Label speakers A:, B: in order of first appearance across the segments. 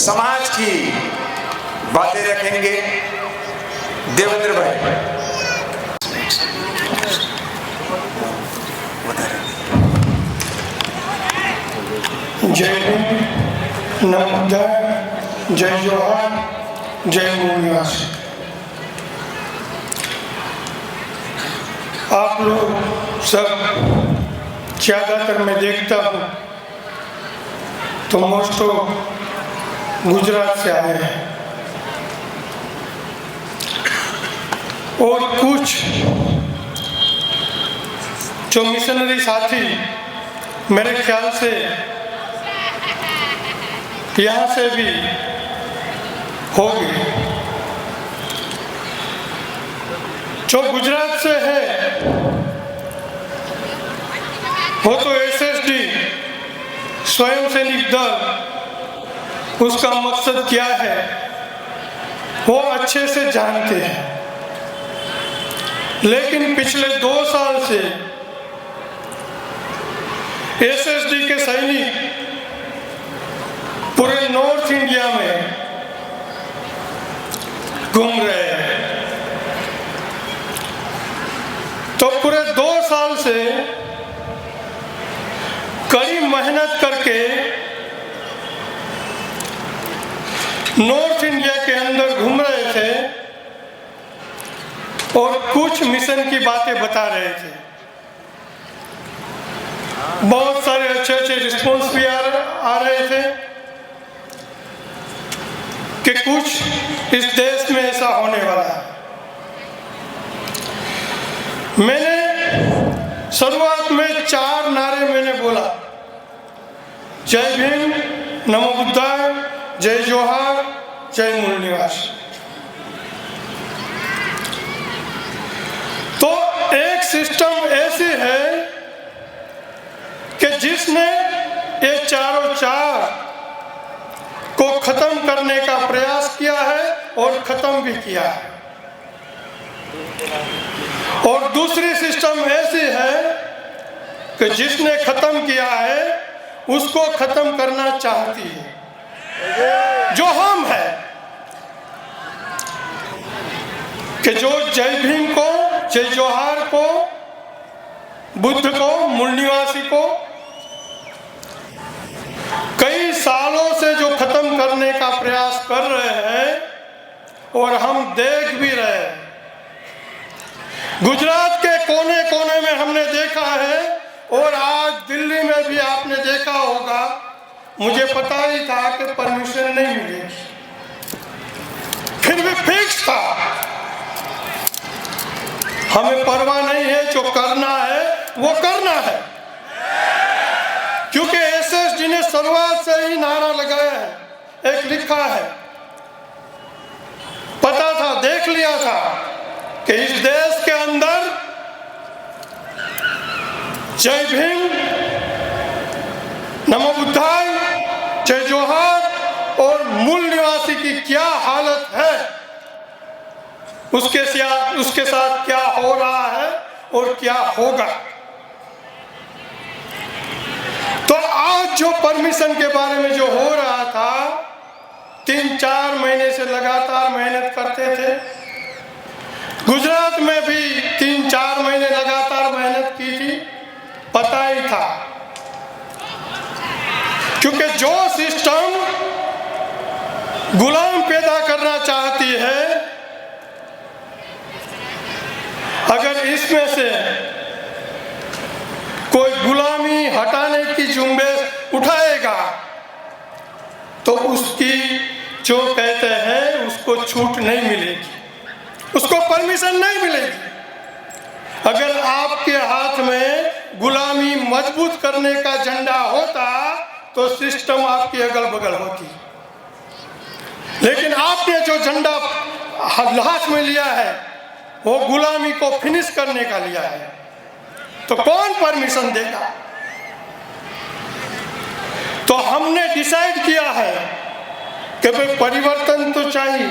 A: समाज की बातें रखेंगे देवेंद्र भाई।
B: जय हिंद, नमो, जय जोहार, जय मूल निवासी। आप लोग सब ज़्यादातर मैं देखता हूँ तो मोस्ट गुजरात से आए हैं और कुछ जो मिशनरी साथी मेरे ख्याल से यहाँ से भी होगी। जो गुजरात से है वो तो एसएसडी स्वयं सैनिक दल, उसका मकसद क्या है वो अच्छे से जानते हैं। लेकिन पिछले 2 साल से एसएसडी के सैनिक पूरे नॉर्थ इंडिया में घूम रहे हैं। तो पूरे 2 साल से कड़ी मेहनत करके नॉर्थ इंडिया के अंदर घूम रहे थे और कुछ मिशन की बातें बता रहे थे। बहुत सारे अच्छे रिस्पॉन्स भी आ रहे थे कि कुछ इस देश में ऐसा होने वाला है। मैंने शुरुआत में 4 नारे मैंने बोला, जय भीम, नमो बुद्धाय, जय जोहार, जय मूल निवासी। तो एक सिस्टम ऐसी है कि जिसने ये चारों 4 को खत्म करने का प्रयास किया है और खत्म भी किया है। और दूसरी सिस्टम ऐसी है कि जिसने खत्म किया है उसको खत्म करना चाहती है, जो हम है कि जो जय भीम को, जय जोहार को, बुद्ध को, मूल निवासी को कई सालों से जो खत्म करने का प्रयास कर रहे हैं और हम देख भी रहे हैं। गुजरात के कोने कोने में हमने देखा है और आज दिल्ली में भी आपने देखा होगा। मुझे पता ही था कि परमिशन नहीं मिलेगी, फिर भी फिक्स था। हमें परवाह नहीं है, जो करना है वो करना है, क्योंकि एसएसडी ने शुरुआत से ही नारा लगाया है, एक लिखा है, पता था, देख लिया था कि इस देश के अंदर जय भीम, नमो बुद्धाय, जय जोहार और मूल निवासी की क्या हालत है, उसके साथ क्या हो रहा है और क्या होगा। तो आज जो परमिशन के बारे में जो हो रहा था, 3-4 महीने से लगातार मेहनत करते थे। गुजरात में भी 3-4 महीने लगातार मेहनत की थी, पता ही था। क्योंकि जो सिस्टम गुलाम पैदा करना चाहती है, अगर इसमें से कोई गुलामी हटाने की झुंबेश उठाएगा तो उसकी जो कहते हैं उसको छूट नहीं मिलेगी, उसको परमिशन नहीं मिलेगी। अगर आपके हाथ में गुलामी मजबूत करने का झंडा होता तो सिस्टम आपकी अगल बगल होती, लेकिन आपने जो झंडा हाथ में लिया है वो गुलामी को फिनिश करने का लिया है, तो कौन परमिशन देगा। तो हमने डिसाइड किया है कि भाई परिवर्तन तो चाहिए,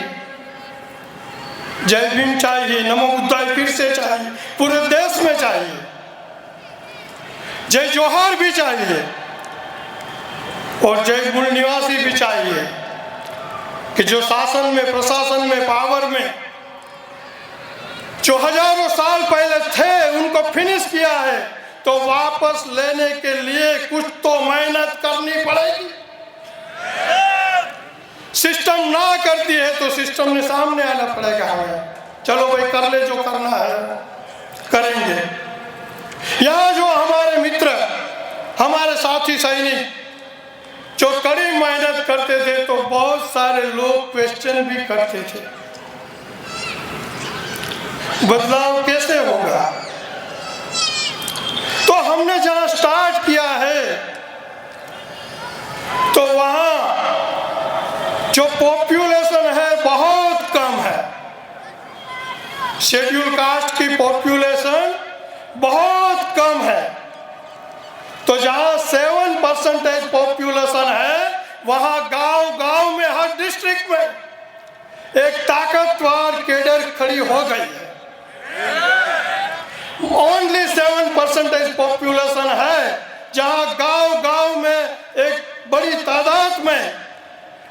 B: जय भीम चाहिए, नमो बुद्धाय फिर से चाहिए, पूरे देश में चाहिए, जय जोहार भी चाहिए और जय मूल निवासी भी चाहिए। कि जो शासन में, प्रशासन में, पावर में जो हजारों साल पहले थे उनको फिनिश किया है, तो वापस लेने के लिए कुछ तो मेहनत करनी पड़ेगी। सिस्टम ना करती है तो सिस्टम ने सामने आना पड़ेगा हमें। चलो भाई कर ले, जो करना है करेंगे। यहाँ जो हमारे मित्र, हमारे साथी सैनिक जो कड़ी मेहनत करते थे, तो बहुत सारे लोग क्वेश्चन भी करते थे, बदलाव कैसे होगा। तो हमने जहां स्टार्ट किया है, तो वहां जो पॉपुलेशन है बहुत कम है। शेड्यूल कास्ट की पॉपुलेशन बहुत कम है। तो जहां 7% पॉपुलेशन है, वहां गांव गांव में, हर डिस्ट्रिक्ट में एक ताकतवर कैडर खड़ी हो गई है। ओनली 7% पॉपुलेशन है, जहां गांव गांव में एक बड़ी तादाद में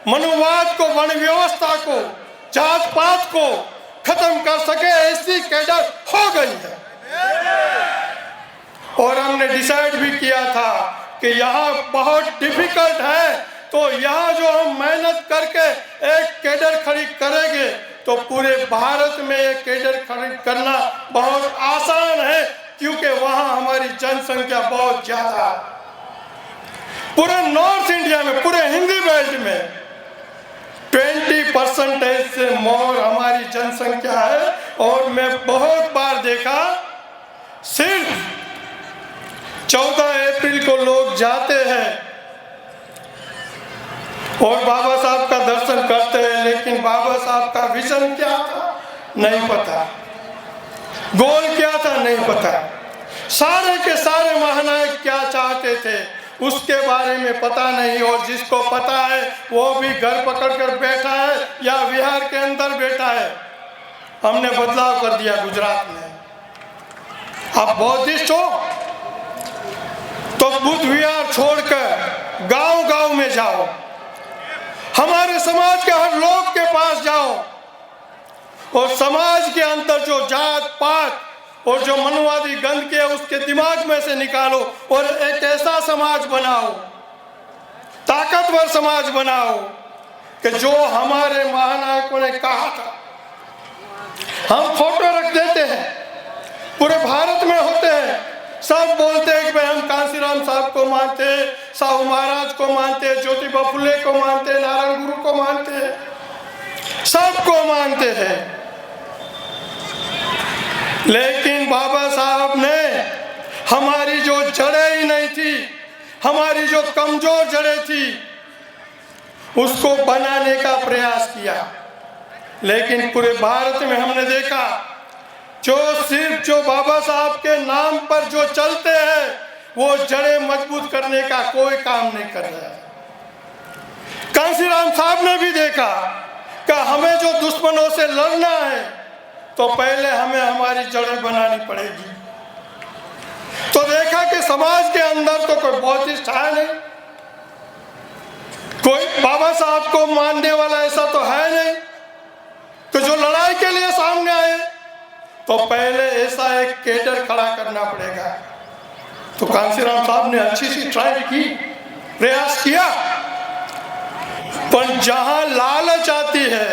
B: मनुवाद को, वर्ण व्यवस्था को, जात पात को खत्म कर सके, ऐसी कैडर हो गई है। और हमने डिसाइड भी किया था कि यहाँ बहुत डिफिकल्ट है, तो यहाँ जो हम मेहनत करके एक कैडर खड़ी करेंगे, तो पूरे भारत में एक कैडर खड़ी करना बहुत आसान है, क्योंकि वहाँ हमारी जनसंख्या बहुत ज्यादा है। पूरे नॉर्थ इंडिया में, पूरे हिंदी बेल्ट में 20% से मोर हमारी जनसंख्या है। और मैं बहुत बार देखा, सिर्फ 14 अप्रैल को लोग जाते हैं और बाबा साहब का दर्शन करते हैं, लेकिन बाबा साहब का विजन क्या था नहीं पता, गोल क्या था नहीं पता, सारे के सारे महानायक क्या चाहते थे उसके बारे में पता नहीं। और जिसको पता है वो भी घर पकड़कर बैठा है या बिहार के अंदर बैठा है। हमने बदलाव कर दिया गुजरात में। आप बौद्धिस्ट हो तो बुद्ध विहार छोड़कर गांव गांव में जाओ, हमारे समाज के हर लोग के पास जाओ, और समाज के अंदर जो जात पात और जो मनुवादी गंदगी है उसके दिमाग में से निकालो और एक ऐसा समाज बनाओ, ताकतवर समाज बनाओ कि जो हमारे महानायकों ने कहा था। हम फोटो रख देते हैं, पूरे भारत में होते हैं, सब बोलते हैं कि भाई हम कांसीराम साहब को मानते हैं, साहू महाराज को मानते हैं, ज्योतिबा फुले को मानते हैं, नारायण गुरु को मानते हैं, सबको मानते हैं। लेकिन बाबा साहब ने हमारी जो जड़ें ही नहीं थी, हमारी जो कमजोर जड़ें थी, उसको बनाने का प्रयास किया। लेकिन पूरे भारत में हमने देखा, जो सिर्फ जो बाबा साहब के नाम पर जो चलते हैं, वो जड़ें मजबूत करने का कोई काम नहीं कर रहा है। कांसीराम साहब ने भी देखा कि हमें जो दुश्मनों से लड़ना है, तो पहले हमें हमारी जड़ें बनानी पड़ेगी। तो देखा कि समाज के अंदर तो कोई बौद्धिस्ट है नहीं, कोई बाबा साहब को मानने वाला ऐसा तो है नहीं, तो जो लड़ाई के लिए सामने आए, तो पहले ऐसा एक कैडर खड़ा करना पड़ेगा। तो कांसीराम साहब ने अच्छी सी ट्राई की, प्रयास किया, पर जहां लालच आती है,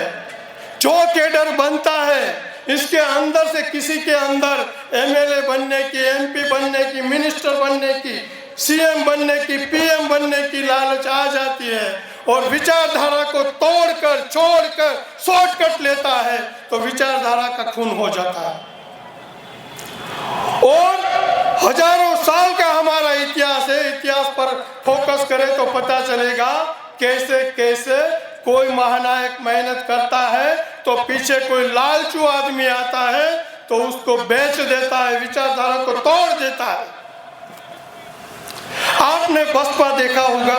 B: जो कैडर बनता है, इसके अंदर से किसी के अंदर एमएलए बनने की, एमपी बनने की, मिनिस्टर बनने की, सीएम बनने की, पीएम बनने की लालच आ जाती है, और विचारधारा को तोड़कर, छोड़कर शॉर्टकट लेता है, तो विचारधारा का खून हो जाता है। और हजारों साल का हमारा इतिहास है, इतिहास पर फोकस करें तो पता चलेगा कैसे कैसे कोई महानायक मेहनत करता है, तो पीछे कोई लालचू आदमी आता है तो उसको बेच देता है, विचारधारा को तोड़ देता है। आपने बसपा देखा होगा,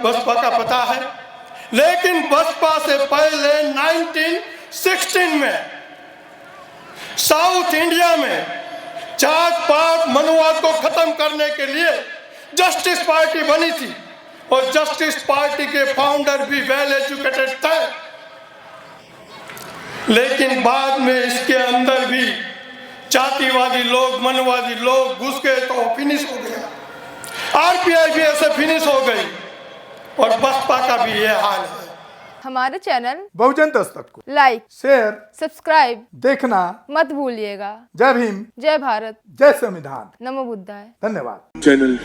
B: बसपा का पता है, लेकिन बसपा से पहले 1916 में साउथ इंडिया में जात पात मनुवाद को खत्म करने के लिए जस्टिस पार्टी बनी थी, और जस्टिस पार्टी के फाउंडर भी वेल एजुकेटेड थे, लेकिन बाद में इसके अंदर भी जातिवादी लोग, मनवादी लोग घुस गए तो फिनिश हो गया। आरपीआई भी ऐसे फिनिश हो गई और बसपा का भी ये हाल है।
C: हमारे चैनल
D: बहुजन दस्तक को
C: लाइक,
D: शेयर,
C: सब्सक्राइब
D: देखना
C: मत भूलिएगा।
D: जय भीम,
C: जय भारत,
D: जय संविधान,
C: नमो बुद्धाय।
D: धन्यवाद।
E: चैनल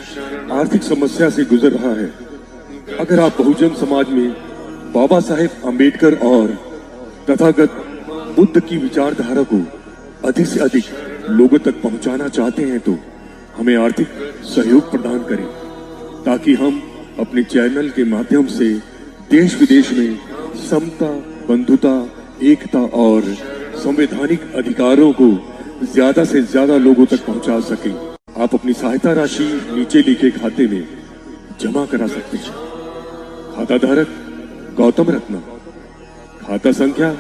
E: आर्थिक समस्या से गुजर रहा है। अगर आप बहुजन समाज में बाबा साहेब अम्बेडकर और तथागत बुद्ध की विचारधारा को अधिक से अधिक लोगों तक पहुंचाना चाहते हैं तो हमें आर्थिक सहयोग प्रदान करें, ताकि हम अपने चैनल के माध्यम से देश विदेश में समता, बंधुता, एकता और संवैधानिक अधिकारों को ज्यादा से ज्यादा लोगों तक पहुंचा सकें। आप अपनी सहायता राशि नीचे लिखे खाते में जमा करा सकते हैं। खाता धारक गौतम रत्ना, खाता संख्या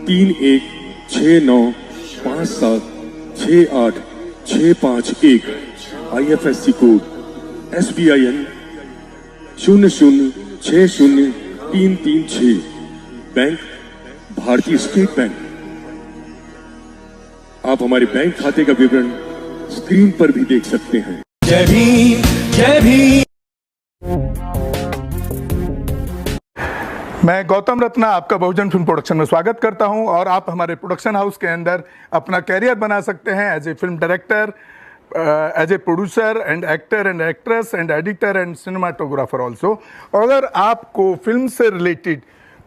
E: 3169576861, IFSC कोड SBIN 0060336, बैंक भारतीय स्टेट बैंक। आप हमारे बैंक खाते का विवरण स्क्रीन पर भी देख सकते हैं।
F: जय भीम, जय भीम।
D: मैं गौतम रत्ना आपका बहुजन फिल्म प्रोडक्शन में स्वागत करता हूं और आप हमारे प्रोडक्शन हाउस के अंदर अपना कैरियर बना सकते हैं as a film director, as a producer and actor and actress and editor and cinematographer also. अगर आपको फिल्म से रिलेटेड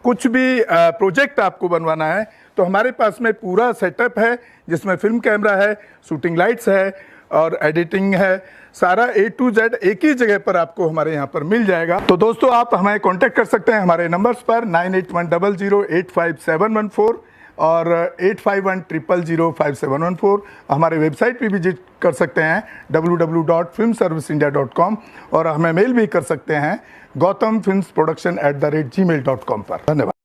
D: कुछ भी प्रोजेक्ट आपको बनवाना है तो हमारे पास में पूरा सेटअप है, जिसमें फिल्म कैमरा है, शूटिंग लाइट्स है और एडिटिंग है। सारा A to Z एक ही जगह पर आपको हमारे यहाँ पर मिल जाएगा। तो दोस्तों, आप हमें कांटेक्ट कर सकते हैं हमारे नंबर्स पर 9810085714 और 8510005714। हमारे वेबसाइट पे विजिट कर सकते हैं www.filmserviceindia.com और हमें मेल भी कर सकते हैं gautamfilmsproduction@gmail.com पर। धन्यवाद।